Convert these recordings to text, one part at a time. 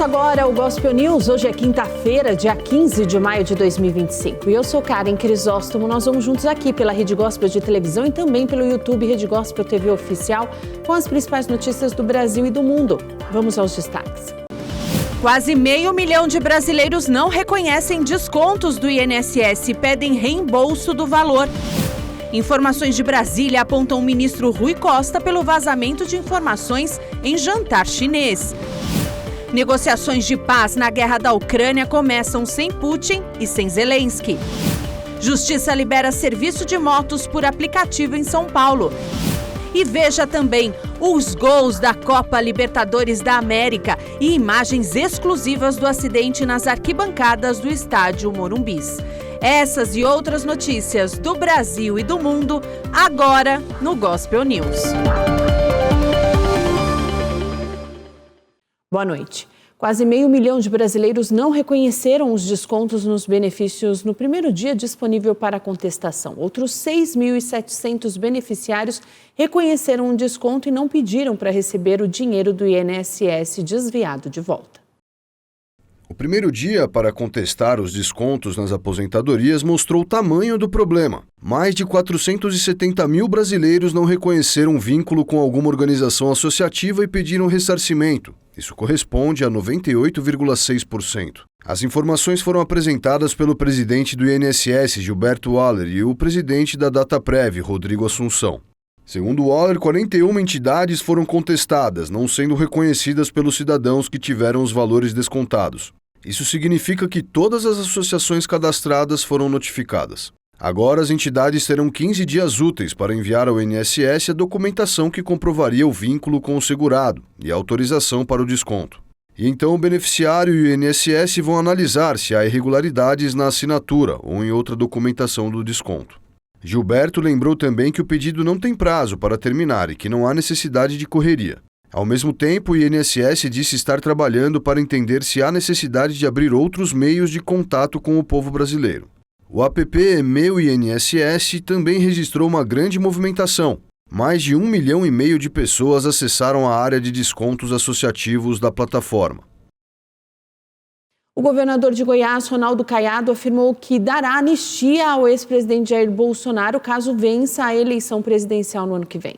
Começa agora o Gospel News. Hoje é quinta-feira, dia 15 de maio de 2025. E eu sou Karen Crisóstomo. Nós vamos juntos aqui pela Rede Gospel de televisão e também pelo YouTube Rede Gospel TV Oficial com as principais notícias do Brasil e do mundo. Vamos aos destaques. Quase 500 mil de brasileiros não reconhecem descontos do INSS e pedem reembolso do valor. Informações de Brasília apontam o ministro Rui Costa pelo vazamento de informações em jantar chinês. Negociações de paz na guerra da Ucrânia começam sem Putin e sem Zelensky. Justiça libera serviço de motos por aplicativo em São Paulo. E veja também os gols da Copa Libertadores da América e imagens exclusivas do acidente nas arquibancadas do estádio Morumbis. Essas e outras notícias do Brasil e do mundo, agora no Gospel News. Boa noite. Quase 500 mil de brasileiros não reconheceram os descontos nos benefícios no primeiro dia disponível para contestação. Outros 6.700 beneficiários reconheceram um desconto e não pediram para receber o dinheiro do INSS desviado de volta. O primeiro dia para contestar os descontos nas aposentadorias mostrou o tamanho do problema. Mais de 470 mil brasileiros não reconheceram vínculo com alguma organização associativa e pediram ressarcimento. Isso corresponde a 98,6%. As informações foram apresentadas pelo presidente do INSS, Gilberto Waller, e o presidente da Dataprev, Rodrigo Assunção. Segundo Waller, 41 entidades foram contestadas, não sendo reconhecidas pelos cidadãos que tiveram os valores descontados. Isso significa que todas as associações cadastradas foram notificadas. Agora, as entidades terão 15 dias úteis para enviar ao INSS a documentação que comprovaria o vínculo com o segurado e a autorização para o desconto. E então o beneficiário e o INSS vão analisar se há irregularidades na assinatura ou em outra documentação do desconto. Gilberto lembrou também que o pedido não tem prazo para terminar e que não há necessidade de correria. Ao mesmo tempo, o INSS disse estar trabalhando para entender se há necessidade de abrir outros meios de contato com o povo brasileiro. O app Meu INSS também registrou uma grande movimentação. Mais de 1,5 milhão de pessoas acessaram a área de descontos associativos da plataforma. O governador de Goiás, Ronaldo Caiado, afirmou que dará anistia ao ex-presidente Jair Bolsonaro caso vença a eleição presidencial no ano que vem.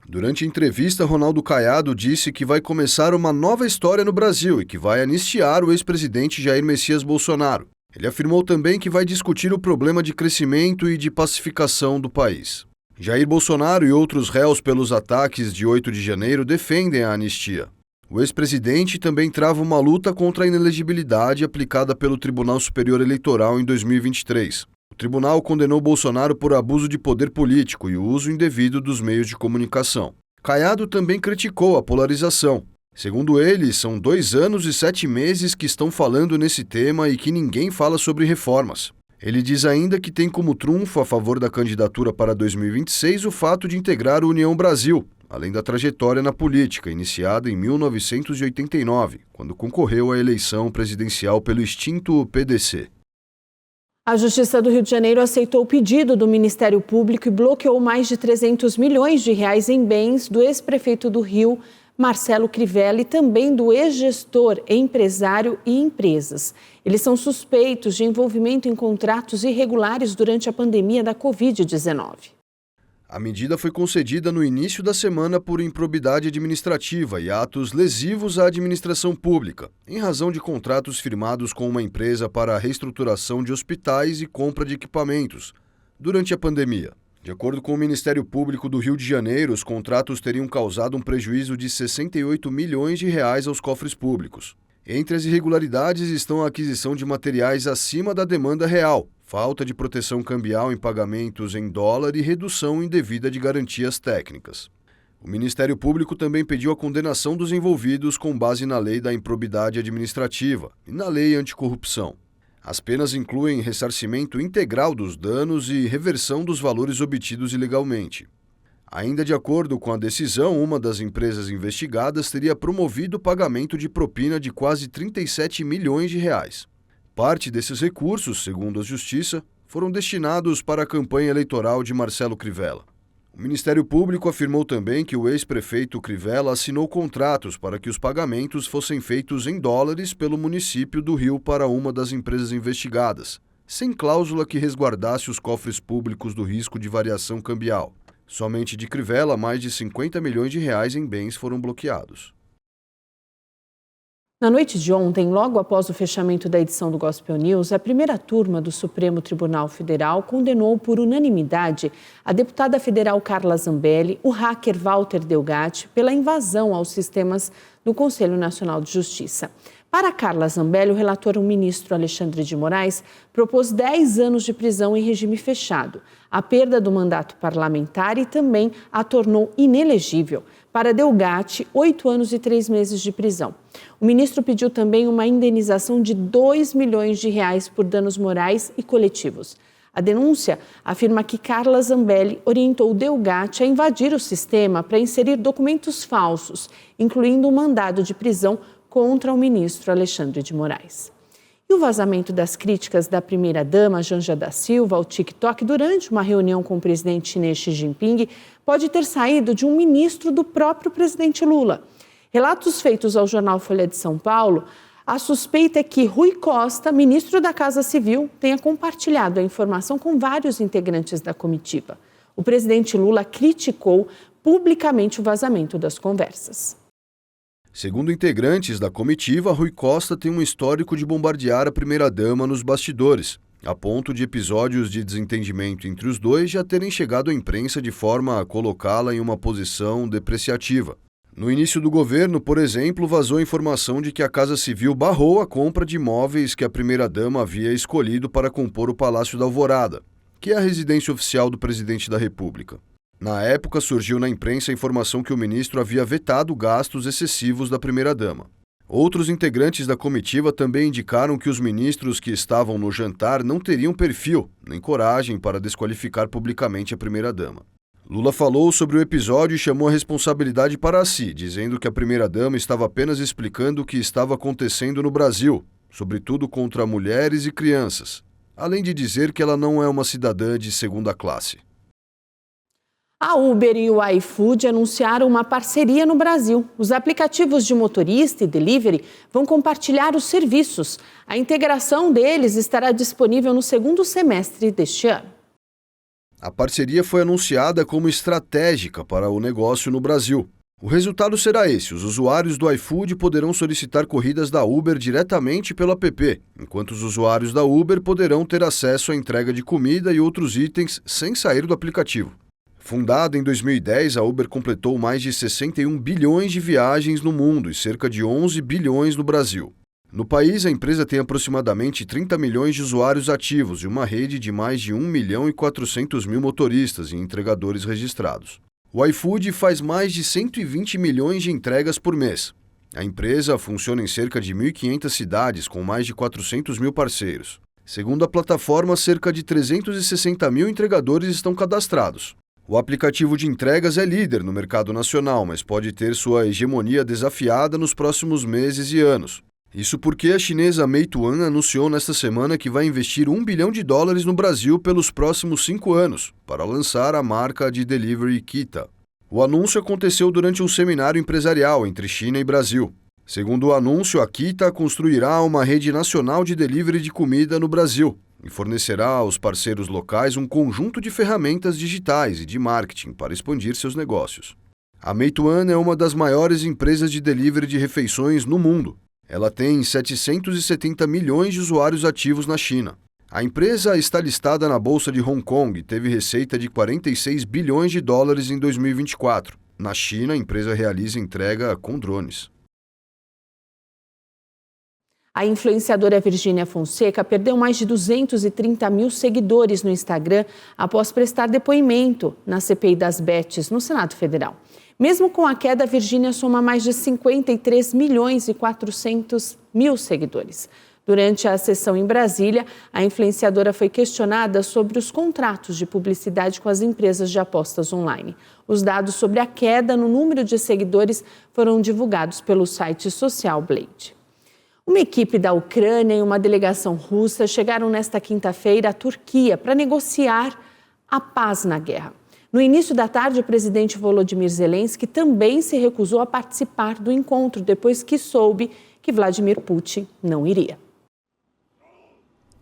Durante a entrevista, Ronaldo Caiado disse que vai começar uma nova história no Brasil e que vai anistiar o ex-presidente Jair Messias Bolsonaro. Ele afirmou também que vai discutir o problema de crescimento e de pacificação do país. Jair Bolsonaro e outros réus pelos ataques de 8 de janeiro defendem a anistia. O ex-presidente também trava uma luta contra a inelegibilidade aplicada pelo Tribunal Superior Eleitoral em 2023. O tribunal condenou Bolsonaro por abuso de poder político e o uso indevido dos meios de comunicação. Caiado também criticou a polarização. Segundo ele, são 2 anos e 7 meses que estão falando nesse tema e que ninguém fala sobre reformas. Ele diz ainda que tem como trunfo a favor da candidatura para 2026 o fato de integrar a União Brasil, além da trajetória na política, iniciada em 1989, quando concorreu à eleição presidencial pelo extinto PDC. A Justiça do Rio de Janeiro aceitou o pedido do Ministério Público e bloqueou mais de 300 milhões de reais em bens do ex-prefeito do Rio, Marcelo Crivella, e também do ex-gestor, empresário e empresas. Eles são suspeitos de envolvimento em contratos irregulares durante a pandemia da Covid-19. A medida foi concedida no início da semana por improbidade administrativa e atos lesivos à administração pública, em razão de contratos firmados com uma empresa para a reestruturação de hospitais e compra de equipamentos durante a pandemia. De acordo com o Ministério Público do Rio de Janeiro, os contratos teriam causado um prejuízo de 68 milhões de reais aos cofres públicos. Entre as irregularidades estão a aquisição de materiais acima da demanda real, falta de proteção cambial em pagamentos em dólar e redução indevida de garantias técnicas. O Ministério Público também pediu a condenação dos envolvidos com base na Lei da Improbidade Administrativa e na Lei Anticorrupção. As penas incluem ressarcimento integral dos danos e reversão dos valores obtidos ilegalmente. Ainda de acordo com a decisão, uma das empresas investigadas teria promovido o pagamento de propina de quase 37 milhões de reais. Parte desses recursos, segundo a Justiça, foram destinados para a campanha eleitoral de Marcelo Crivella. O Ministério Público afirmou também que o ex-prefeito Crivella assinou contratos para que os pagamentos fossem feitos em dólares pelo município do Rio para uma das empresas investigadas, sem cláusula que resguardasse os cofres públicos do risco de variação cambial. Somente de Crivella, mais de 50 milhões de reais em bens foram bloqueados. Na noite de ontem, logo após o fechamento da edição do Gospel News, a primeira turma do Supremo Tribunal Federal condenou por unanimidade a deputada federal Carla Zambelli, o hacker Walter Delgatti, pela invasão aos sistemas do Conselho Nacional de Justiça. Para Carla Zambelli, o relator, o ministro Alexandre de Moraes, propôs 10 anos de prisão em regime fechado, a perda do mandato parlamentar e também a tornou inelegível. Para Delgatti, 8 anos e 3 meses de prisão. O ministro pediu também uma indenização de 2 milhões de reais por danos morais e coletivos. A denúncia afirma que Carla Zambelli orientou Delgatti a invadir o sistema para inserir documentos falsos, incluindo um mandado de prisão contra o ministro Alexandre de Moraes. E o vazamento das críticas da primeira-dama, Janja da Silva, ao TikTok durante uma reunião com o presidente chinês Xi Jinping pode ter saído de um ministro do próprio presidente Lula. Relatos feitos ao jornal Folha de São Paulo, a suspeita é que Rui Costa, ministro da Casa Civil, tenha compartilhado a informação com vários integrantes da comitiva. O presidente Lula criticou publicamente o vazamento das conversas. Segundo integrantes da comitiva, Rui Costa tem um histórico de bombardear a primeira-dama nos bastidores, a ponto de episódios de desentendimento entre os dois já terem chegado à imprensa de forma a colocá-la em uma posição depreciativa. No início do governo, por exemplo, vazou a informação de que a Casa Civil barrou a compra de imóveis que a primeira-dama havia escolhido para compor o Palácio da Alvorada, que é a residência oficial do presidente da República. Na época, surgiu na imprensa a informação que o ministro havia vetado gastos excessivos da primeira-dama. Outros integrantes da comitiva também indicaram que os ministros que estavam no jantar não teriam perfil nem coragem para desqualificar publicamente a primeira-dama. Lula falou sobre o episódio e chamou a responsabilidade para si, dizendo que a primeira-dama estava apenas explicando o que estava acontecendo no Brasil, sobretudo contra mulheres e crianças, além de dizer que ela não é uma cidadã de segunda classe. A Uber e o iFood anunciaram uma parceria no Brasil. Os aplicativos de motorista e delivery vão compartilhar os serviços. A integração deles estará disponível no segundo semestre deste ano. A parceria foi anunciada como estratégica para o negócio no Brasil. O resultado será esse: os usuários do iFood poderão solicitar corridas da Uber diretamente pelo app, enquanto os usuários da Uber poderão ter acesso à entrega de comida e outros itens sem sair do aplicativo. Fundada em 2010, a Uber completou mais de 61 bilhões de viagens no mundo e cerca de 11 bilhões no Brasil. No país, a empresa tem aproximadamente 30 milhões de usuários ativos e uma rede de mais de 1 milhão e 400 mil motoristas e entregadores registrados. O iFood faz mais de 120 milhões de entregas por mês. A empresa funciona em cerca de 1.500 cidades com mais de 400 mil parceiros. Segundo a plataforma, cerca de 360 mil entregadores estão cadastrados. O aplicativo de entregas é líder no mercado nacional, mas pode ter sua hegemonia desafiada nos próximos meses e anos. Isso porque a chinesa Meituan anunciou nesta semana que vai investir $1 bilhão no Brasil pelos próximos 5 anos, para lançar a marca de delivery Kita. O anúncio aconteceu durante um seminário empresarial entre China e Brasil. Segundo o anúncio, a Kita construirá uma rede nacional de delivery de comida no Brasil e fornecerá aos parceiros locais um conjunto de ferramentas digitais e de marketing para expandir seus negócios. A Meituan é uma das maiores empresas de delivery de refeições no mundo. Ela tem 770 milhões de usuários ativos na China. A empresa está listada na Bolsa de Hong Kong e teve receita de $46 bilhões em 2024. Na China, a empresa realiza entrega com drones. A influenciadora Virgínia Fonseca perdeu mais de 230 mil seguidores no Instagram após prestar depoimento na CPI das Bets no Senado Federal. Mesmo com a queda, Virgínia soma mais de 53 milhões e 400 mil seguidores. Durante a sessão em Brasília, a influenciadora foi questionada sobre os contratos de publicidade com as empresas de apostas online. Os dados sobre a queda no número de seguidores foram divulgados pelo site Social Blade. Uma equipe da Ucrânia e uma delegação russa chegaram nesta quinta-feira à Turquia para negociar a paz na guerra. No início da tarde, o presidente Volodymyr Zelensky também se recusou a participar do encontro, depois que soube que Vladimir Putin não iria.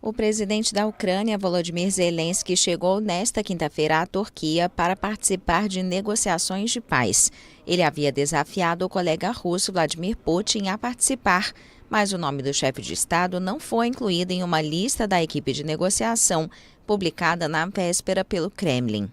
O presidente da Ucrânia, Volodymyr Zelensky, chegou nesta quinta-feira à Turquia para participar de negociações de paz. Ele havia desafiado o colega russo Vladimir Putin a participar, mas o nome do chefe de Estado não foi incluído em uma lista da equipe de negociação publicada na véspera pelo Kremlin.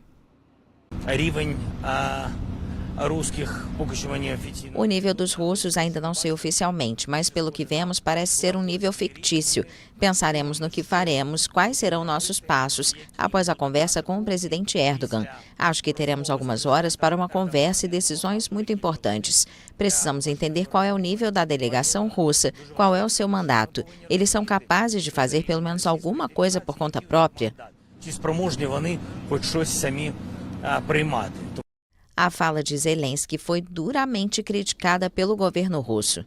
O nível dos russos ainda não sei oficialmente, mas pelo que vemos parece ser um nível fictício. Pensaremos no que faremos, quais serão nossos passos após a conversa com o presidente Erdogan. Acho que teremos algumas horas para uma conversa e decisões muito importantes. Precisamos entender qual é o nível da delegação russa, qual é o seu mandato. Eles são capazes de fazer pelo menos alguma coisa por conta própria? A fala de Zelensky foi duramente criticada pelo governo russo.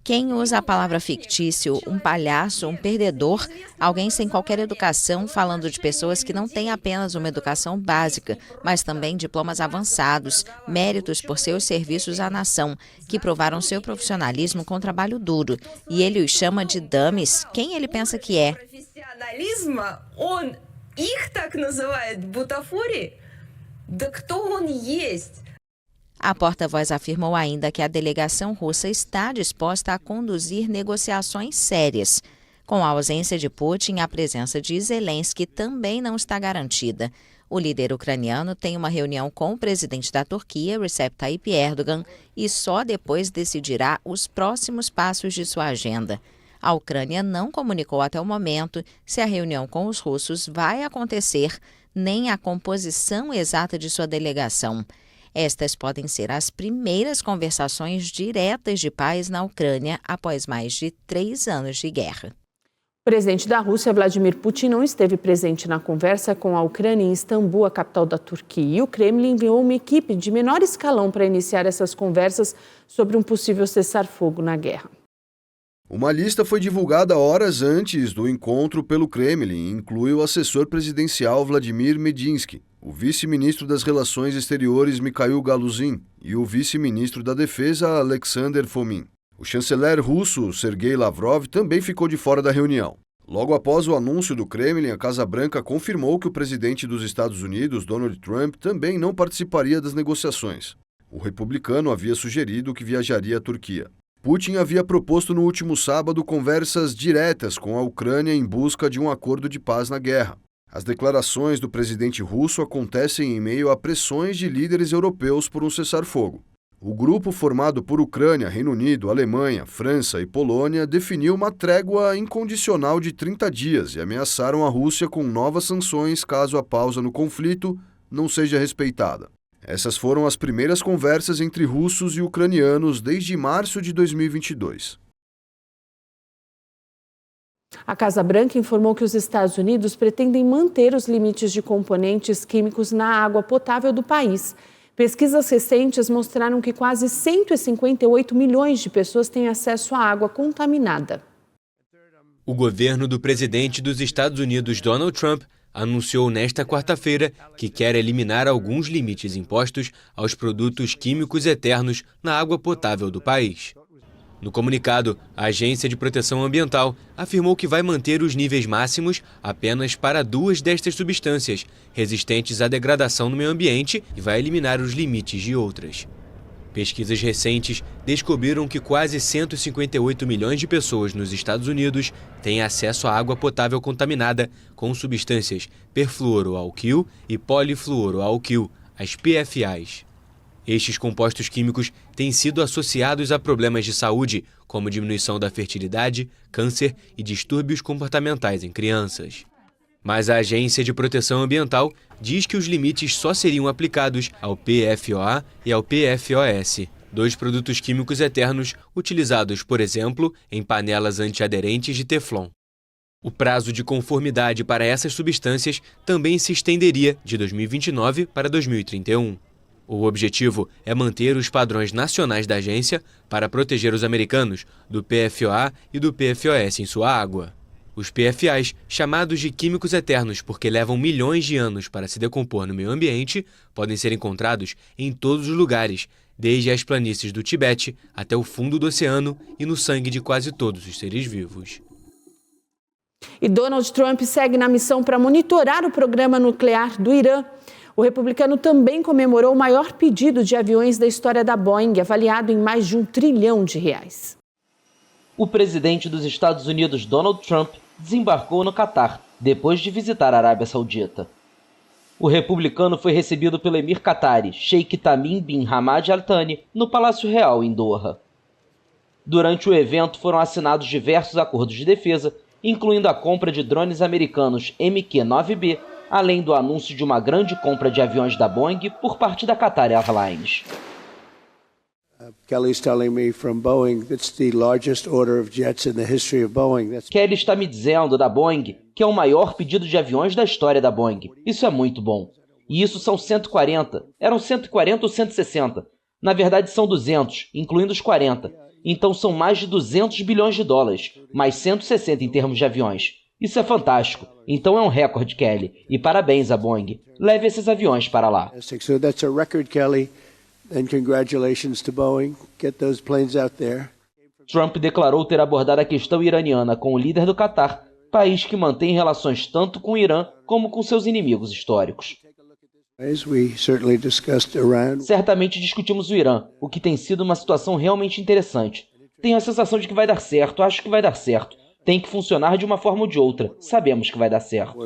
Quem usa a palavra fictício, um palhaço, um perdedor, alguém sem qualquer educação, falando de pessoas que não têm apenas uma educação básica, mas também diplomas avançados, méritos por seus serviços à nação, que provaram seu profissionalismo com trabalho duro. E ele os chama de dummies. Quem ele pensa que é? Он их так называет в бутафории? Да кто он есть? A porta-voz afirmou ainda que a delegação russa está disposta a conduzir negociações sérias. Com a ausência de Putin, a presença de Zelensky também não está garantida. O líder ucraniano tem uma reunião com o presidente da Turquia, Recep Tayyip Erdogan, e só depois decidirá os próximos passos de sua agenda. A Ucrânia não comunicou até o momento se a reunião com os russos vai acontecer, nem a composição exata de sua delegação. Estas podem ser as primeiras conversações diretas de paz na Ucrânia após mais de 3 anos de guerra. O presidente da Rússia, Vladimir Putin, não esteve presente na conversa com a Ucrânia em Istambul, a capital da Turquia. E o Kremlin enviou uma equipe de menor escalão para iniciar essas conversas sobre um possível cessar-fogo na guerra. Uma lista foi divulgada horas antes do encontro pelo Kremlin e inclui o assessor presidencial Vladimir Medinsky, o vice-ministro das Relações Exteriores Mikhail Galuzin e o vice-ministro da Defesa Alexander Fomin. O chanceler russo Sergei Lavrov também ficou de fora da reunião. Logo após o anúncio do Kremlin, a Casa Branca confirmou que o presidente dos Estados Unidos, Donald Trump, também não participaria das negociações. O republicano havia sugerido que viajaria à Turquia. Putin havia proposto no último sábado conversas diretas com a Ucrânia em busca de um acordo de paz na guerra. As declarações do presidente russo acontecem em meio a pressões de líderes europeus por um cessar-fogo. O grupo formado por Ucrânia, Reino Unido, Alemanha, França e Polônia definiu uma trégua incondicional de 30 dias e ameaçaram a Rússia com novas sanções caso a pausa no conflito não seja respeitada. Essas foram as primeiras conversas entre russos e ucranianos desde março de 2022. A Casa Branca informou que os Estados Unidos pretendem manter os limites de componentes químicos na água potável do país. Pesquisas recentes mostraram que quase 158 milhões de pessoas têm acesso à água contaminada. O governo do presidente dos Estados Unidos, Donald Trump, anunciou nesta quarta-feira que quer eliminar alguns limites impostos aos produtos químicos eternos na água potável do país. No comunicado, a Agência de Proteção Ambiental afirmou que vai manter os níveis máximos apenas para 2 destas substâncias, resistentes à degradação no meio ambiente, e vai eliminar os limites de outras. Pesquisas recentes descobriram que quase 158 milhões de pessoas nos Estados Unidos têm acesso à água potável contaminada com substâncias perfluoroalquil e polifluoroalquil, as PFAs. Estes compostos químicos têm sido associados a problemas de saúde, como diminuição da fertilidade, câncer e distúrbios comportamentais em crianças. Mas a Agência de Proteção Ambiental diz que os limites só seriam aplicados ao PFOA e ao PFOS, 2 produtos químicos eternos utilizados, por exemplo, em panelas antiaderentes de Teflon. O prazo de conformidade para essas substâncias também se estenderia de 2029 para 2031. O objetivo é manter os padrões nacionais da agência para proteger os americanos do PFOA e do PFOS em sua água. Os PFAs, chamados de químicos eternos porque levam milhões de anos para se decompor no meio ambiente, podem ser encontrados em todos os lugares, desde as planícies do Tibete até o fundo do oceano e no sangue de quase todos os seres vivos. E Donald Trump segue na missão para monitorar o programa nuclear do Irã. O republicano também comemorou o maior pedido de aviões da história da Boeing, avaliado em mais de R$1 trilhão. O presidente dos Estados Unidos, Donald Trump, desembarcou no Catar, depois de visitar a Arábia Saudita. O republicano foi recebido pelo emir qatari, Sheikh Tamim bin Hamad Al Thani, no Palácio Real, em Doha. Durante o evento foram assinados diversos acordos de defesa, incluindo a compra de drones americanos MQ-9B, além do anúncio de uma grande compra de aviões da Boeing por parte da Qatar Airlines. Kelly está me dizendo da Boeing que é o maior pedido de aviões da história da Boeing. Isso é muito bom. E isso são 140. Eram 140 ou 160. Na verdade são 200, incluindo os 40. Então são mais de 200 bilhões de dólares, mais 160 em termos de aviões. Isso é fantástico. Então é um recorde, Kelly. E parabéns à Boeing. Leve esses aviões para lá. So that's a record, Kelly. And congratulations to Boeing. Get those planes out there. Trump declarou ter abordado a questão iraniana com o líder do Catar, país que mantém relações tanto com o Irã como com seus inimigos históricos. Certamente discutimos o Irã, o que tem sido uma situação realmente interessante. Tenho a sensação de que vai dar certo, acho que vai dar certo. Tem que funcionar de uma forma ou de outra. Sabemos que vai dar certo.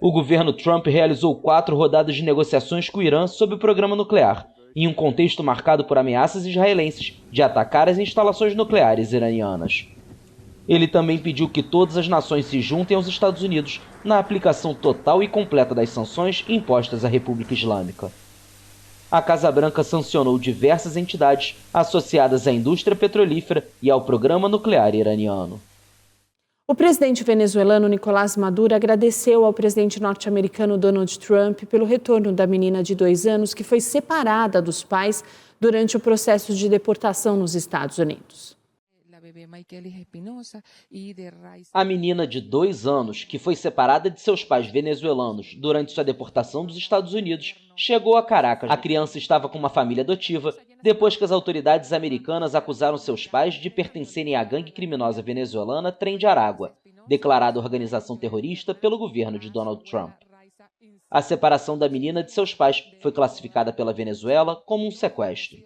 O governo Trump realizou 4 rodadas de negociações com o Irã sobre o programa nuclear, em um contexto marcado por ameaças israelenses de atacar as instalações nucleares iranianas. Ele também pediu que todas as nações se juntem aos Estados Unidos na aplicação total e completa das sanções impostas à República Islâmica. A Casa Branca sancionou diversas entidades associadas à indústria petrolífera e ao programa nuclear iraniano. O presidente venezuelano Nicolás Maduro agradeceu ao presidente norte-americano Donald Trump pelo retorno da menina de 2 anos que foi separada dos pais durante o processo de deportação nos Estados Unidos. A menina de 2 anos, que foi separada de seus pais venezuelanos durante sua deportação dos Estados Unidos, chegou a Caracas. A criança estava com uma família adotiva depois que as autoridades americanas acusaram seus pais de pertencerem à gangue criminosa venezuelana Tren de Aragua, declarada organização terrorista pelo governo de Donald Trump. A separação da menina de seus pais foi classificada pela Venezuela como um sequestro.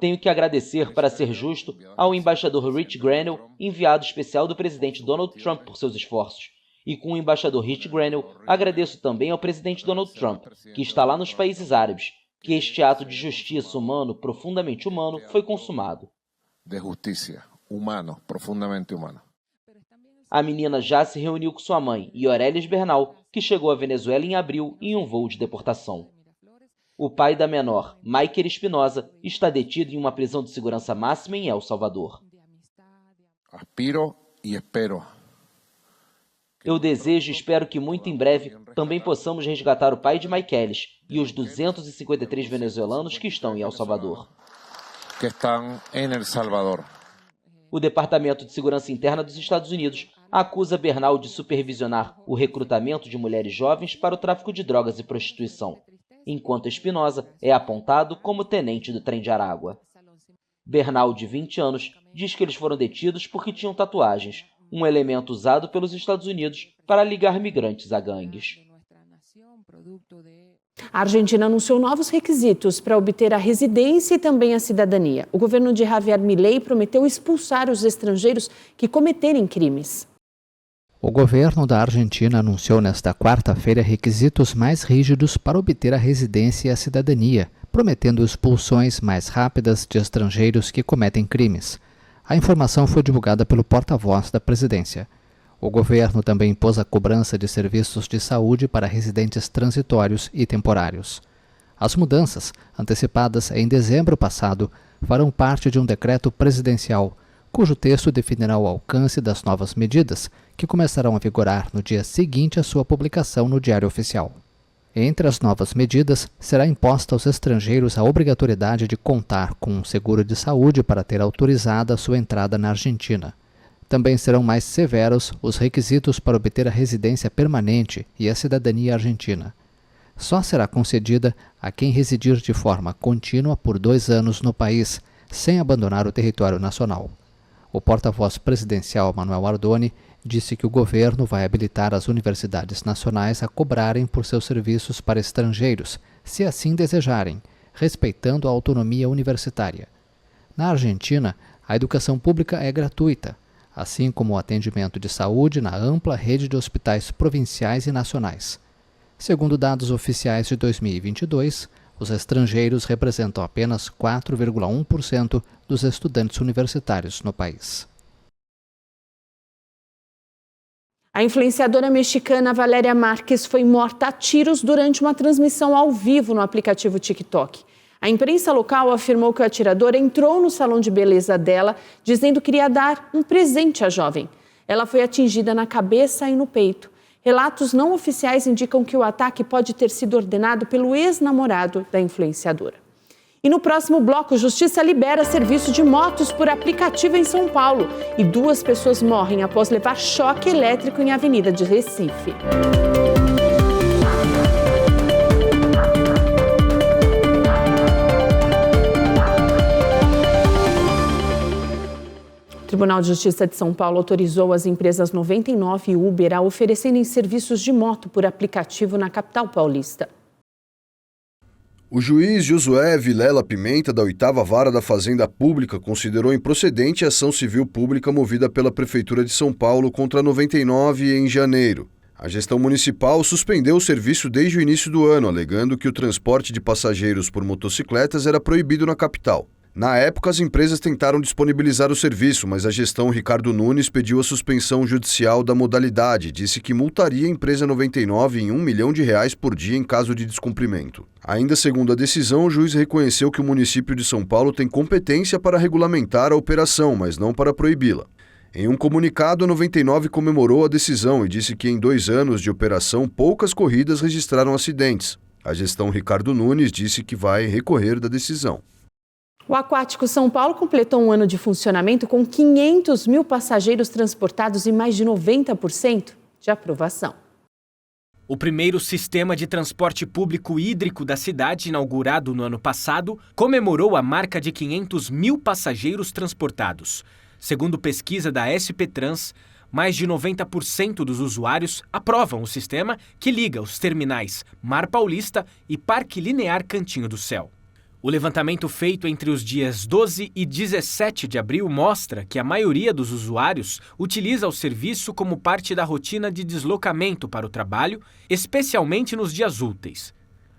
Tenho que agradecer, para ser justo, ao embaixador Rich Grenell, enviado especial do presidente Donald Trump por seus esforços. E com o embaixador Rich Grenell, agradeço também ao presidente Donald Trump, que está lá nos países árabes, que este ato de justiça humano, profundamente humano, foi consumado. De justiça, humano, profundamente humano. A menina já se reuniu com sua mãe, Yorelis Bernal, que chegou à Venezuela em abril em um voo de deportação. O pai da menor, Maiker Espinosa, está detido em uma prisão de segurança máxima em El Salvador. Aspiro e espero. Eu desejo e espero que muito em breve também possamos resgatar o pai de Maiqueles e os 253 venezuelanos que estão em El Salvador. Que estão em El Salvador. O Departamento de Segurança Interna dos Estados Unidos acusa Bernal de supervisionar o recrutamento de mulheres jovens para o tráfico de drogas e prostituição, enquanto Espinosa é apontado como tenente do Trem de Aragua. Bernal, de 20 anos, diz que eles foram detidos porque tinham tatuagens, um elemento usado pelos Estados Unidos para ligar migrantes a gangues. A Argentina anunciou novos requisitos para obter a residência e também a cidadania. O governo de Javier Milei prometeu expulsar os estrangeiros que cometerem crimes. O governo da Argentina anunciou nesta quarta-feira requisitos mais rígidos para obter a residência e a cidadania, prometendo expulsões mais rápidas de estrangeiros que cometem crimes. A informação foi divulgada pelo porta-voz da presidência. O governo também impôs a cobrança de serviços de saúde para residentes transitórios e temporários. As mudanças, antecipadas em dezembro passado, farão parte de um decreto presidencial, cujo texto definirá o alcance das novas medidas, que começarão a vigorar no dia seguinte à sua publicação no Diário Oficial. Entre as novas medidas, será imposta aos estrangeiros a obrigatoriedade de contar com um seguro de saúde para ter autorizada a sua entrada na Argentina. Também serão mais severos os requisitos para obter a residência permanente e a cidadania argentina. Só será concedida a quem residir de forma contínua por 2 anos no país, sem abandonar o território nacional. O porta-voz presidencial Manuel Ardoni disse que o governo vai habilitar as universidades nacionais a cobrarem por seus serviços para estrangeiros, se assim desejarem, respeitando a autonomia universitária. Na Argentina, a educação pública é gratuita, assim como o atendimento de saúde na ampla rede de hospitais provinciais e nacionais. Segundo dados oficiais de 2022, os estrangeiros representam apenas 4,1% dos estudantes universitários no país. A influenciadora mexicana Valéria Márquez foi morta a tiros durante uma transmissão ao vivo no aplicativo TikTok. A imprensa local afirmou que o atirador entrou no salão de beleza dela, dizendo que iria dar um presente à jovem. Ela foi atingida na cabeça e no peito. Relatos não oficiais indicam que o ataque pode ter sido ordenado pelo ex-namorado da influenciadora. E no próximo bloco, Justiça libera serviço de motos por aplicativo em São Paulo. E 2 pessoas morrem após levar choque elétrico em Avenida de Recife. O Tribunal de Justiça de São Paulo autorizou as empresas 99 e Uber a oferecerem serviços de moto por aplicativo na capital paulista. O juiz Josué Vilela Pimenta, da 8ª Vara da Fazenda Pública, considerou improcedente a ação civil pública movida pela Prefeitura de São Paulo contra a 99 em janeiro. A gestão municipal suspendeu o serviço desde o início do ano, alegando que o transporte de passageiros por motocicletas era proibido na capital. Na época, as empresas tentaram disponibilizar o serviço, mas a gestão Ricardo Nunes pediu a suspensão judicial da modalidade e disse que multaria a empresa 99 em R$1 milhão por dia em caso de descumprimento. Ainda segundo a decisão, o juiz reconheceu que o município de São Paulo tem competência para regulamentar a operação, mas não para proibi-la. Em um comunicado, a 99 comemorou a decisão e disse que em 2 anos de operação, poucas corridas registraram acidentes. A gestão Ricardo Nunes disse que vai recorrer da decisão. O Aquático São Paulo completou um ano de funcionamento com 500 mil passageiros transportados e mais de 90% de aprovação. O primeiro sistema de transporte público hídrico da cidade, inaugurado no ano passado, comemorou a marca de 500 mil passageiros transportados. Segundo pesquisa da SP Trans, mais de 90% dos usuários aprovam o sistema que liga os terminais Mar Paulista e Parque Linear Cantinho do Céu. O levantamento feito entre os dias 12 e 17 de abril mostra que a maioria dos usuários utiliza o serviço como parte da rotina de deslocamento para o trabalho, especialmente nos dias úteis.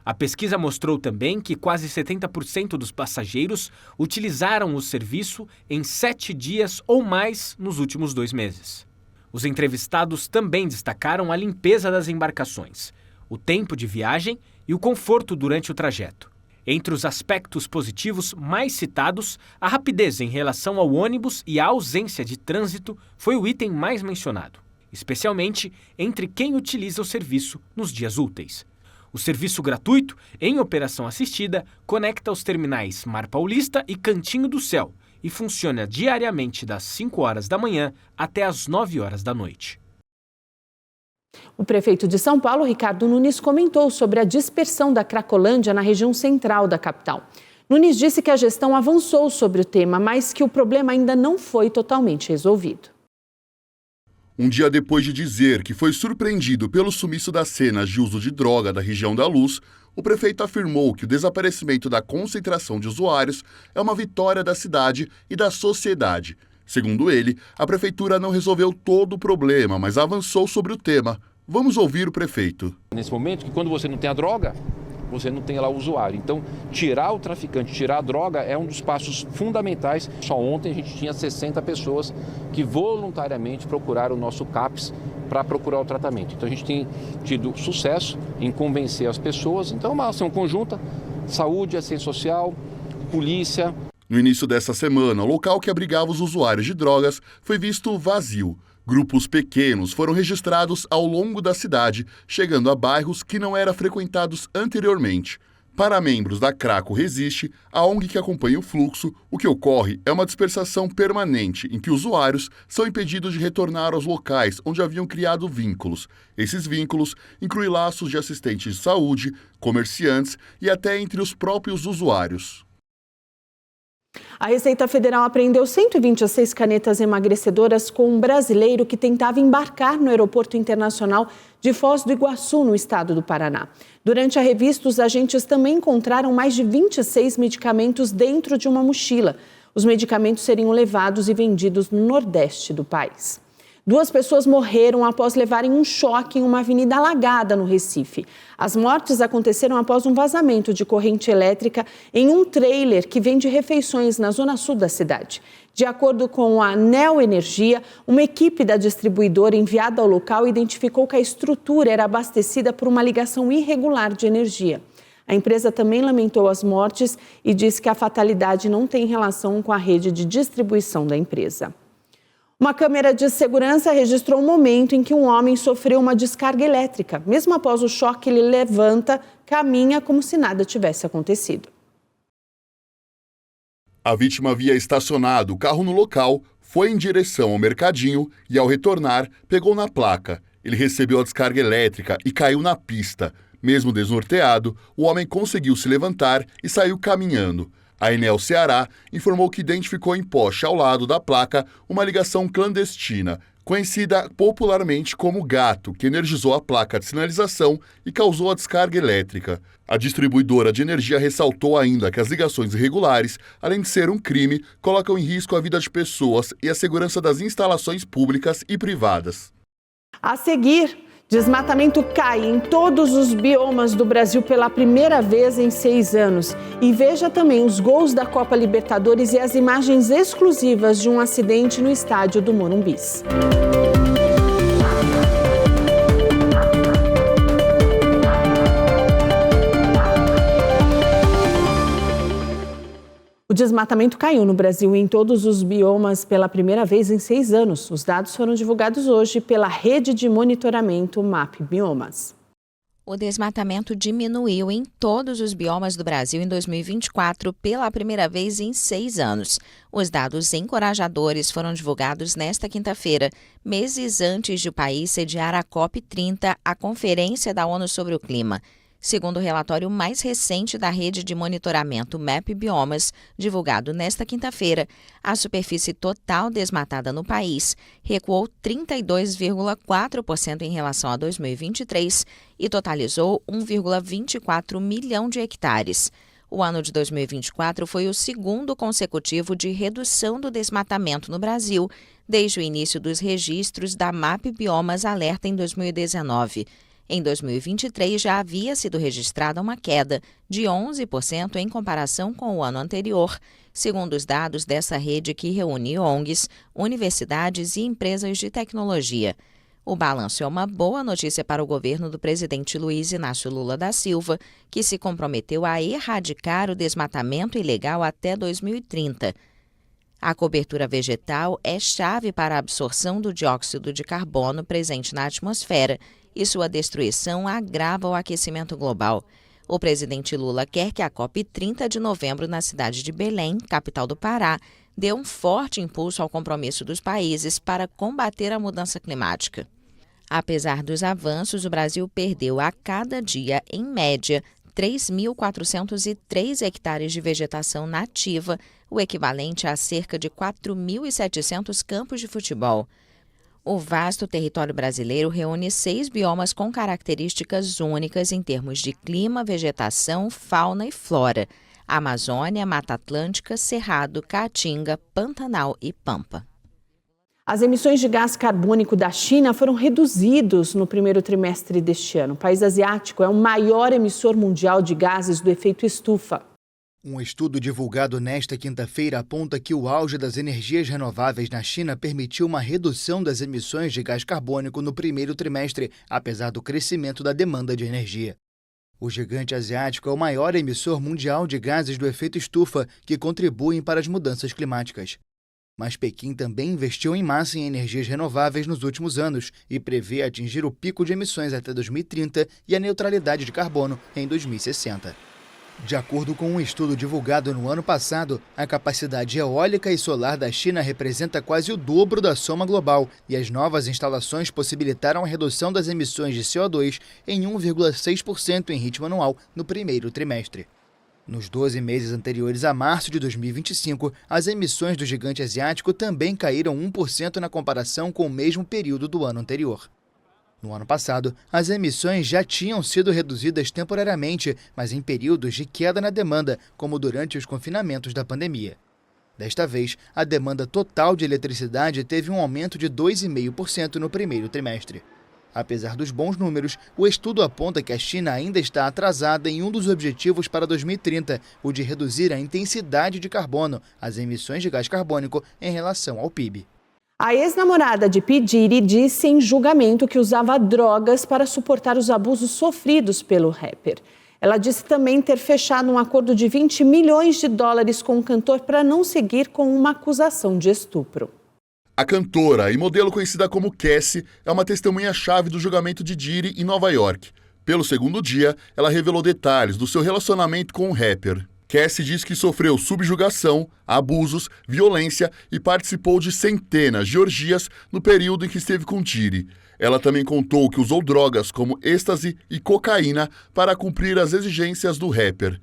A pesquisa mostrou também que quase 70% dos passageiros utilizaram o serviço em 7 dias ou mais nos últimos 2 meses. Os entrevistados também destacaram a limpeza das embarcações, o tempo de viagem e o conforto durante o trajeto. Entre os aspectos positivos mais citados, a rapidez em relação ao ônibus e a ausência de trânsito foi o item mais mencionado, especialmente entre quem utiliza o serviço nos dias úteis. O serviço gratuito, em operação assistida, conecta os terminais Mar Paulista e Cantinho do Céu e funciona diariamente das 5 horas da manhã até as 9 horas da noite. O prefeito de São Paulo, Ricardo Nunes, comentou sobre a dispersão da Cracolândia na região central da capital. Nunes disse que a gestão avançou sobre o tema, mas que o problema ainda não foi totalmente resolvido. Um dia depois de dizer que foi surpreendido pelo sumiço das cenas de uso de droga da região da Luz, o prefeito afirmou que o desaparecimento da concentração de usuários é uma vitória da cidade e da sociedade. Segundo ele, a prefeitura não resolveu todo o problema, mas avançou sobre o tema. Vamos ouvir o prefeito. Nesse momento, que quando você não tem a droga, você não tem lá o usuário. Então, tirar o traficante, tirar a droga é um dos passos fundamentais. Só ontem a gente tinha 60 pessoas que voluntariamente procuraram o nosso CAPS para procurar o tratamento. Então, a gente tem tido sucesso em convencer as pessoas. Então, é uma ação conjunta, saúde, assistência social, polícia. No início dessa semana, o local que abrigava os usuários de drogas foi visto vazio. Grupos pequenos foram registrados ao longo da cidade, chegando a bairros que não eram frequentados anteriormente. Para membros da Craco Resiste, a ONG que acompanha o fluxo, o que ocorre é uma dispersação permanente em que usuários são impedidos de retornar aos locais onde haviam criado vínculos. Esses vínculos incluem laços de assistentes de saúde, comerciantes e até entre os próprios usuários. A Receita Federal apreendeu 126 canetas emagrecedoras com um brasileiro que tentava embarcar no Aeroporto Internacional de Foz do Iguaçu, no estado do Paraná. Durante a revista, os agentes também encontraram mais de 26 medicamentos dentro de uma mochila. Os medicamentos seriam levados e vendidos no Nordeste do país. 2 pessoas morreram após levarem um choque em uma avenida alagada no Recife. As mortes aconteceram após um vazamento de corrente elétrica em um trailer que vende refeições na zona sul da cidade. De acordo com a Neo Energia, uma equipe da distribuidora enviada ao local identificou que a estrutura era abastecida por uma ligação irregular de energia. A empresa também lamentou as mortes e disse que a fatalidade não tem relação com a rede de distribuição da empresa. Uma câmera de segurança registrou um momento em que um homem sofreu uma descarga elétrica. Mesmo após o choque, ele levanta, caminha como se nada tivesse acontecido. A vítima havia estacionado o carro no local, foi em direção ao mercadinho e, ao retornar, pegou na placa. Ele recebeu a descarga elétrica e caiu na pista. Mesmo desnorteado, o homem conseguiu se levantar e saiu caminhando. A Enel Ceará informou que identificou em poste ao lado da placa uma ligação clandestina, conhecida popularmente como gato, que energizou a placa de sinalização e causou a descarga elétrica. A distribuidora de energia ressaltou ainda que as ligações irregulares, além de ser um crime, colocam em risco a vida de pessoas e a segurança das instalações públicas e privadas. A seguir, desmatamento cai em todos os biomas do Brasil pela primeira vez em 6 anos. E veja também os gols da Copa Libertadores e as imagens exclusivas de um acidente no estádio do Morumbis. O desmatamento caiu no Brasil em todos os biomas pela primeira vez em 6 anos. Os dados foram divulgados hoje pela rede de monitoramento MAP Biomas. O desmatamento diminuiu em todos os biomas do Brasil em 2024 pela primeira vez em 6 anos. Os dados encorajadores foram divulgados nesta quinta-feira, meses antes de o país sediar a COP30, a Conferência da ONU sobre o Clima. Segundo o relatório mais recente da rede de monitoramento MAP Biomas, divulgado nesta quinta-feira, a superfície total desmatada no país recuou 32,4% em relação a 2023 e totalizou 1,24 milhão de hectares. O ano de 2024 foi o segundo consecutivo de redução do desmatamento no Brasil, desde o início dos registros da MAP Biomas Alerta em 2019. Em 2023, já havia sido registrada uma queda de 11% em comparação com o ano anterior, segundo os dados dessa rede que reúne ONGs, universidades e empresas de tecnologia. O balanço é uma boa notícia para o governo do presidente Luiz Inácio Lula da Silva, que se comprometeu a erradicar o desmatamento ilegal até 2030. A cobertura vegetal é chave para a absorção do dióxido de carbono presente na atmosfera, e sua destruição agrava o aquecimento global. O presidente Lula quer que a COP30 de novembro na cidade de Belém, capital do Pará, dê um forte impulso ao compromisso dos países para combater a mudança climática. Apesar dos avanços, o Brasil perdeu a cada dia, em média, 3.403 hectares de vegetação nativa, o equivalente a cerca de 4.700 campos de futebol. O vasto território brasileiro reúne 6 biomas com características únicas em termos de clima, vegetação, fauna e flora: Amazônia, Mata Atlântica, Cerrado, Caatinga, Pantanal e Pampa. As emissões de gás carbônico da China foram reduzidas no primeiro trimestre deste ano. O país asiático é o maior emissor mundial de gases do efeito estufa. Um estudo divulgado nesta quinta-feira aponta que o auge das energias renováveis na China permitiu uma redução das emissões de gás carbônico no primeiro trimestre, apesar do crescimento da demanda de energia. O gigante asiático é o maior emissor mundial de gases do efeito estufa que contribuem para as mudanças climáticas. Mas Pequim também investiu em massa em energias renováveis nos últimos anos e prevê atingir o pico de emissões até 2030 e a neutralidade de carbono em 2060. De acordo com um estudo divulgado no ano passado, a capacidade eólica e solar da China representa quase o dobro da soma global e as novas instalações possibilitaram a redução das emissões de CO2 em 1,6% em ritmo anual no primeiro trimestre. Nos 12 meses anteriores a março de 2025, as emissões do gigante asiático também caíram 1% na comparação com o mesmo período do ano anterior. No ano passado, as emissões já tinham sido reduzidas temporariamente, mas em períodos de queda na demanda, como durante os confinamentos da pandemia. Desta vez, a demanda total de eletricidade teve um aumento de 2,5% no primeiro trimestre. Apesar dos bons números, o estudo aponta que a China ainda está atrasada em um dos objetivos para 2030, o de reduzir a intensidade de carbono, as emissões de gás carbônico, em relação ao PIB. A ex-namorada de P. Diddy disse em julgamento que usava drogas para suportar os abusos sofridos pelo rapper. Ela disse também ter fechado um acordo de $20 milhões com o cantor para não seguir com uma acusação de estupro. A cantora e modelo conhecida como Cassie é uma testemunha-chave do julgamento de Diddy em Nova York. Pelo segundo dia, ela revelou detalhes do seu relacionamento com o rapper. Cassie diz que sofreu subjugação, abusos, violência e participou de centenas de orgias no período em que esteve com Diddy. Ela também contou que usou drogas como êxtase e cocaína para cumprir as exigências do rapper.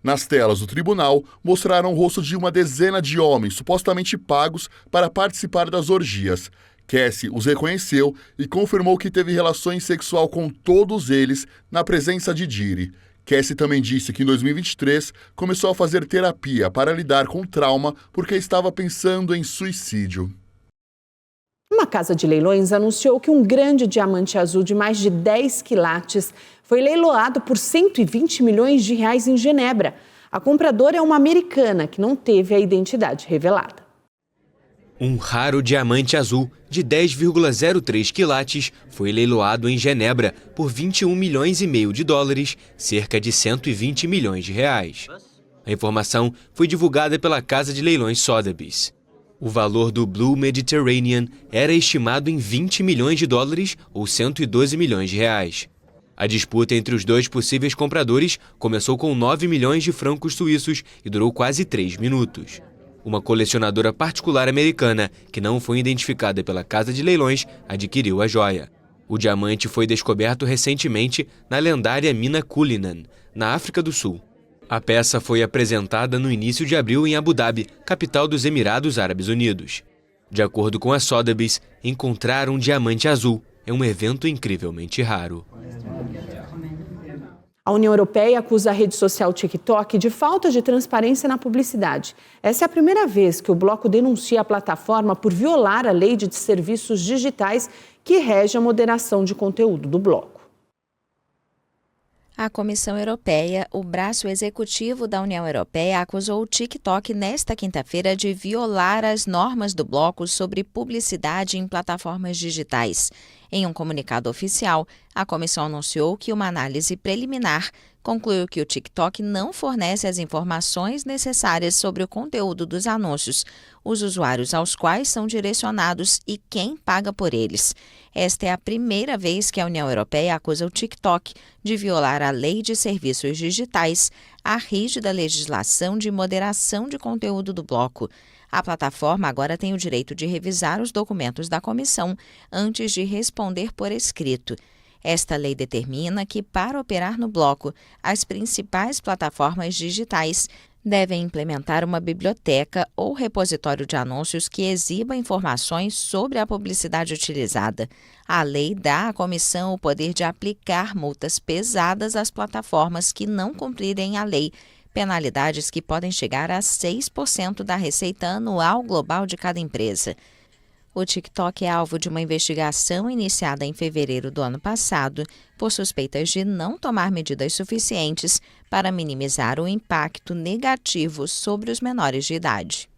Nas telas do tribunal, mostraram o rosto de uma dezena de homens supostamente pagos para participar das orgias. Cassie os reconheceu e confirmou que teve relações sexuais com todos eles na presença de Diddy. Cassie também disse que em 2023 começou a fazer terapia para lidar com trauma porque estava pensando em suicídio. Uma casa de leilões anunciou que um grande diamante azul de mais de 10 quilates foi leiloado por R$120 milhões em Genebra. A compradora é uma americana que não teve a identidade revelada. Um raro diamante azul de 10,03 quilates foi leiloado em Genebra por $21,5 milhões, cerca de R$120 milhões. A informação foi divulgada pela casa de leilões Sotheby's. O valor do Blue Mediterranean era estimado em $20 milhões ou R$112 milhões. A disputa entre os dois possíveis compradores começou com 9 milhões de francos suíços e durou quase 3 minutos. Uma colecionadora particular americana, que não foi identificada pela casa de leilões, adquiriu a joia. O diamante foi descoberto recentemente na lendária mina Cullinan, na África do Sul. A peça foi apresentada no início de abril em Abu Dhabi, capital dos Emirados Árabes Unidos. De acordo com a Sotheby's, encontrar um diamante azul é um evento incrivelmente raro. A União Europeia acusa a rede social TikTok de falta de transparência na publicidade. Essa é a primeira vez que o bloco denuncia a plataforma por violar a lei de serviços digitais que rege a moderação de conteúdo do bloco. A Comissão Europeia, o braço executivo da União Europeia, acusou o TikTok nesta quinta-feira de violar as normas do bloco sobre publicidade em plataformas digitais. Em um comunicado oficial, a comissão anunciou que uma análise preliminar concluiu que o TikTok não fornece as informações necessárias sobre o conteúdo dos anúncios, os usuários aos quais são direcionados e quem paga por eles. Esta é a primeira vez que a União Europeia acusa o TikTok de violar a Lei de Serviços Digitais, a rígida legislação de moderação de conteúdo do bloco. A plataforma agora tem o direito de revisar os documentos da comissão antes de responder por escrito. Esta lei determina que, para operar no bloco, as principais plataformas digitais devem implementar uma biblioteca ou repositório de anúncios que exiba informações sobre a publicidade utilizada. A lei dá à comissão o poder de aplicar multas pesadas às plataformas que não cumprirem a lei, penalidades que podem chegar a 6% da receita anual global de cada empresa. O TikTok é alvo de uma investigação iniciada em fevereiro do ano passado por suspeitas de não tomar medidas suficientes para minimizar o impacto negativo sobre os menores de idade.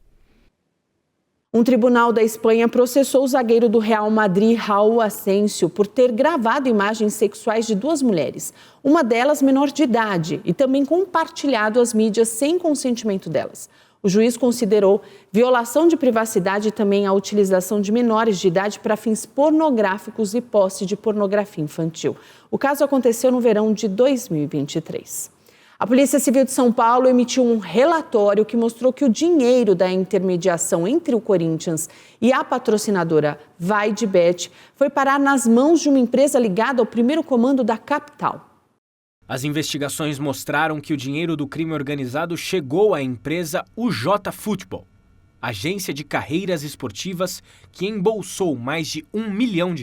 Um tribunal da Espanha processou o zagueiro do Real Madrid, Raúl Asensio, por ter gravado imagens sexuais de 2 mulheres, uma delas menor de idade, e também compartilhado às mídias sem consentimento delas. O juiz considerou violação de privacidade e também a utilização de menores de idade para fins pornográficos e posse de pornografia infantil. O caso aconteceu no verão de 2023. A Polícia Civil de São Paulo emitiu um relatório que mostrou que o dinheiro da intermediação entre o Corinthians e a patrocinadora VaideBet foi parar nas mãos de uma empresa ligada ao primeiro comando da capital. As investigações mostraram que o dinheiro do crime organizado chegou à empresa UJ Futebol, agência de carreiras esportivas que embolsou mais de R$1 milhão.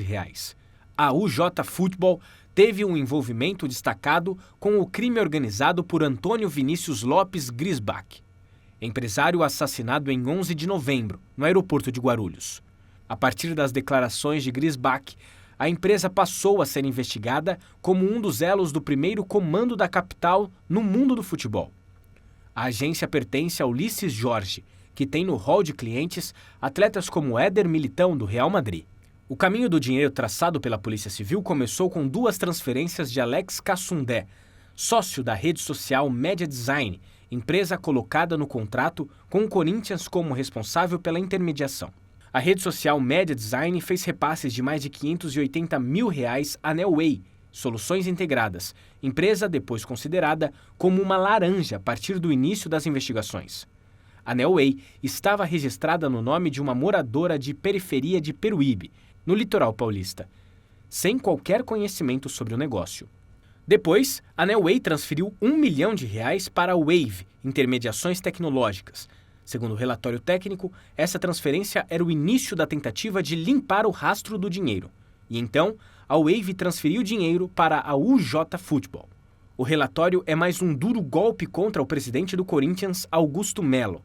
A UJ Futebol teve um envolvimento destacado com o crime organizado por Antônio Vinícius Lopes Grisbach, empresário assassinado em 11 de novembro, no aeroporto de Guarulhos. A partir das declarações de Grisbach, a empresa passou a ser investigada como um dos elos do primeiro comando da capital no mundo do futebol. A agência pertence a Ulisses Jorge, que tem no hall de clientes atletas como Éder Militão, do Real Madrid. O caminho do dinheiro traçado pela Polícia Civil começou com 2 transferências de Alex Cassundé, sócio da rede social Media Design, empresa colocada no contrato com o Corinthians como responsável pela intermediação. A rede social Media Design fez repasses de mais de R$580 mil à Nelway, Soluções Integradas, empresa depois considerada como uma laranja a partir do início das investigações. A Nelway estava registrada no nome de uma moradora de periferia de Peruíbe, no litoral paulista, sem qualquer conhecimento sobre o negócio. Depois, a Nelway transferiu R$1 milhão para a Wave, Intermediações Tecnológicas. Segundo o relatório técnico, essa transferência era o início da tentativa de limpar o rastro do dinheiro. E então, a Wave transferiu dinheiro para a UJ Futebol. O relatório é mais um duro golpe contra o presidente do Corinthians, Augusto Melo.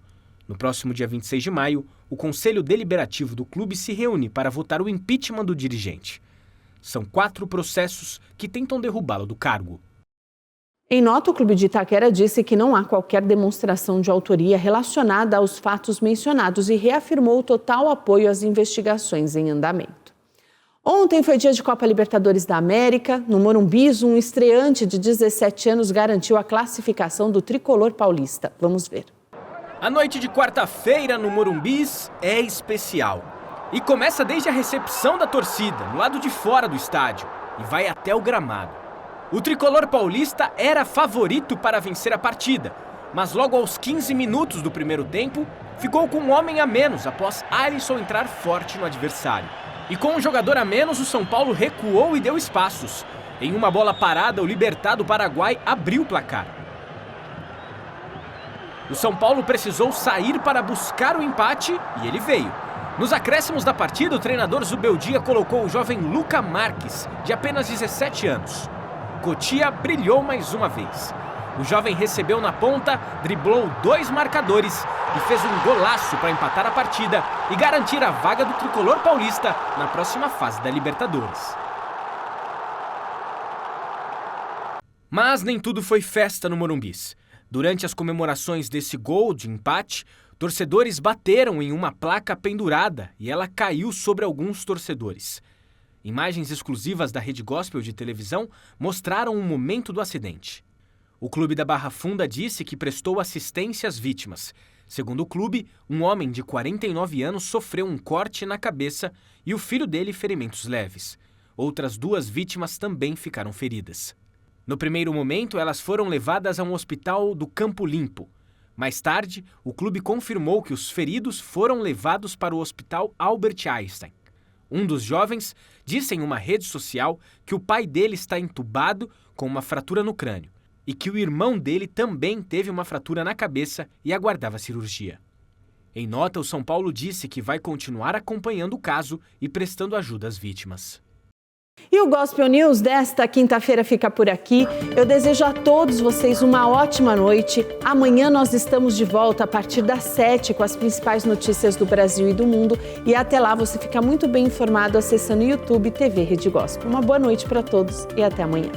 No próximo dia 26 de maio, o Conselho Deliberativo do clube se reúne para votar o impeachment do dirigente. São 4 processos que tentam derrubá-lo do cargo. Em nota, o Clube de Itaquera disse que não há qualquer demonstração de autoria relacionada aos fatos mencionados e reafirmou o total apoio às investigações em andamento. Ontem foi dia de Copa Libertadores da América. No Morumbi, um estreante de 17 anos garantiu a classificação do tricolor paulista. Vamos ver. A noite de quarta-feira no Morumbi é especial. E começa desde a recepção da torcida, no lado de fora do estádio, e vai até o gramado. O tricolor paulista era favorito para vencer a partida, mas logo aos 15 minutos do primeiro tempo, ficou com um homem a menos após Alisson entrar forte no adversário. E com um jogador a menos, o São Paulo recuou e deu espaços. Em uma bola parada, o Libertad do Paraguai abriu o placar. O São Paulo precisou sair para buscar o empate e ele veio. Nos acréscimos da partida, o treinador Zubeldia colocou o jovem Luca Marques, de apenas 17 anos. Cotia brilhou mais uma vez. O jovem recebeu na ponta, driblou 2 marcadores e fez um golaço para empatar a partida e garantir a vaga do tricolor paulista na próxima fase da Libertadores. Mas nem tudo foi festa no Morumbi. Durante as comemorações desse gol de empate, torcedores bateram em uma placa pendurada e ela caiu sobre alguns torcedores. Imagens exclusivas da Rede Gospel de televisão mostraram o momento do acidente. O clube da Barra Funda disse que prestou assistência às vítimas. Segundo o clube, um homem de 49 anos sofreu um corte na cabeça e o filho dele ferimentos leves. Outras 2 vítimas também ficaram feridas. No primeiro momento, elas foram levadas a um hospital do Campo Limpo. Mais tarde, o clube confirmou que os feridos foram levados para o hospital Albert Einstein. Um dos jovens disse em uma rede social que o pai dele está entubado com uma fratura no crânio e que o irmão dele também teve uma fratura na cabeça e aguardava cirurgia. Em nota, o São Paulo disse que vai continuar acompanhando o caso e prestando ajuda às vítimas. E o Gospel News desta quinta-feira fica por aqui. Eu desejo a todos vocês uma ótima noite. Amanhã nós estamos de volta a partir das 7 com as principais notícias do Brasil e do mundo. E até lá você fica muito bem informado acessando YouTube TV Rede Gospel. Uma boa noite para todos e até amanhã.